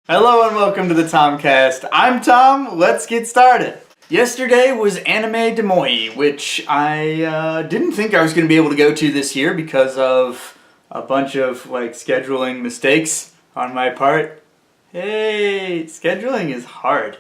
Hello and welcome to the Tomcast. I'm Tom, let's get started. Yesterday was Anime Des Moines, which I didn't think I was going to be able to go to this year because of a bunch of scheduling mistakes on my part. Hey, scheduling is hard.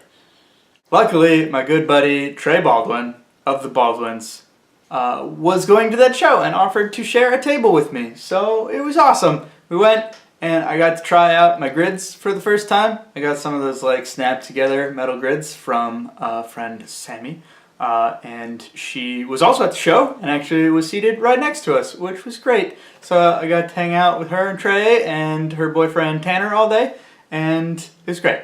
Luckily, my good buddy Trey Baldwin of the Baldwins was going to that show and offered to share a table with me. So it was awesome. We went and I got to try out my grids for the first time. I got some of those snapped together metal grids from a friend Sammy. And she was also at the show and actually was seated right next to us, which was great. So I got to hang out with her and Trey and her boyfriend Tanner all day, and it was great.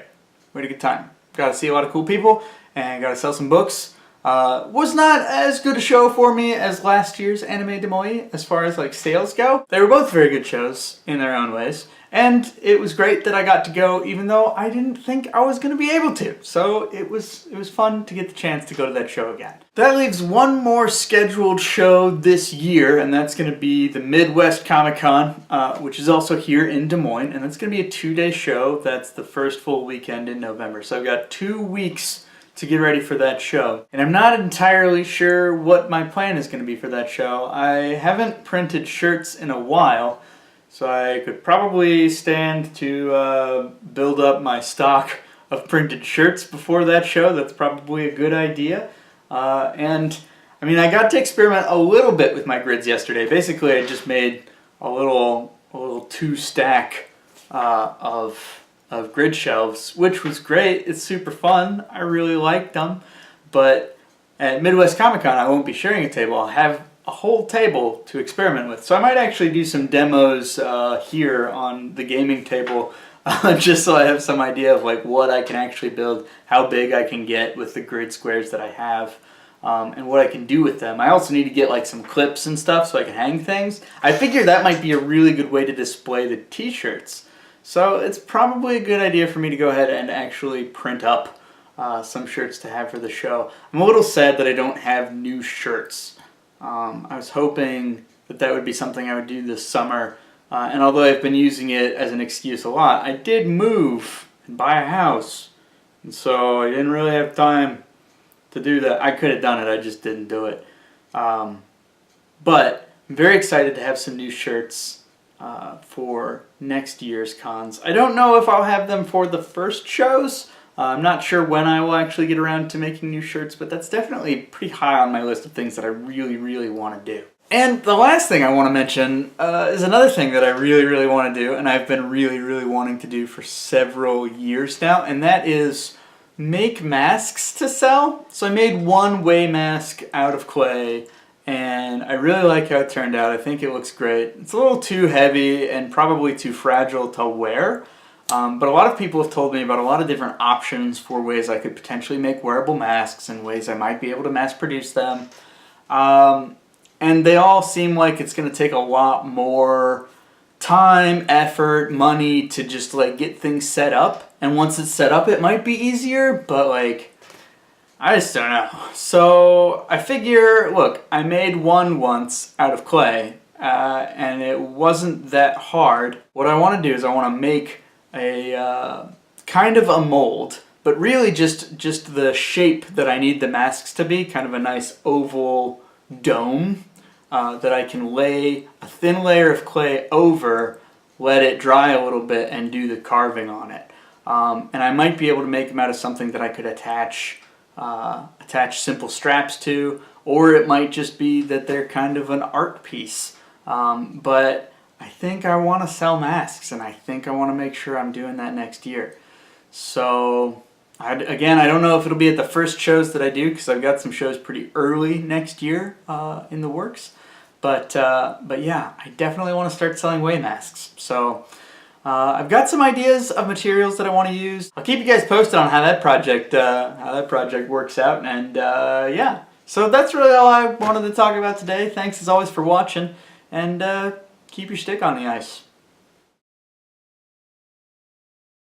We had a good time. Got to see a lot of cool people and got to sell some books. Was not as good a show for me as last year's Anime Des Moines as far as sales go. They were both very good shows in their own ways, and it was great that I got to go even though I didn't think I was going to be able to. So it was fun to get the chance to go to that show again. That leaves one more scheduled show this year, and that's going to be the Midwest ComicCon, which is also here in Des Moines, and that's going to be a 2-day show. That's the first full weekend in November. So I've got 2 weeks to get ready for that show. And I'm not entirely sure what my plan is going to be for that show. I haven't printed shirts in a while, so I could probably stand to build up my stock of printed shirts before that show. That's probably a good idea. And I mean, I got to experiment a little bit with my grids yesterday. Basically, I just made a little 2-stack of grid shelves, which was great. It's super fun. I really liked them. But at Midwest Comic Con, I won't be sharing a table. I'll have a whole table to experiment with. So I might actually do some demos here on the gaming table, just so I have some idea of what I can actually build, how big I can get with the grid squares that I have, and what I can do with them. I also need to get some clips and stuff so I can hang things. I figure that might be a really good way to display the t-shirts. So it's probably a good idea for me to go ahead and actually print up some shirts to have for the show. I'm a little sad that I don't have new shirts. I was hoping that would be something I would do this summer. And although I've been using it as an excuse a lot, I did move and buy a house. And so I didn't really have time to do that. I could have done it, I just didn't do it. But I'm very excited to have some new shirts for next year's cons. I don't know if I'll have them for the first shows. I'm not sure when I will actually get around to making new shirts, but that's definitely pretty high on my list of things that I really, really want to do. And the last thing I want to mention is another thing that I really, really want to do, and I've been really, really wanting to do for several years now, and that is make masks to sell. So I made one Way mask out of clay, and I really like how it turned out. I think it looks great. It's a little too heavy and probably too fragile to wear, but a lot of people have told me about a lot of different options for ways I could potentially make wearable masks and ways I might be able to mass produce them. And they all seem like it's going to take a lot more time, effort, money to just get things set up. And once it's set up, it might be easier, but I just don't know. So I figure, look, I made one once out of clay, and it wasn't that hard. What I want to do is I want to make a kind of a mold, but really just the shape that I need the masks to be, kind of a nice oval dome that I can lay a thin layer of clay over, let it dry a little bit, and do the carving on it. And I might be able to make them out of something that I could attach simple straps to, or it might just be that they're kind of an art piece. But I think I want to sell masks, and I think I want to make sure I'm doing that next year. So again, I don't know if it'll be at the first shows that I do, because I've got some shows pretty early next year in the works. But yeah, I definitely want to start selling Way masks. So I've got some ideas of materials that I want to use. I'll keep you guys posted on how that project works out, and yeah. So that's really all I wanted to talk about today. Thanks as always for watching, and keep your stick on the ice.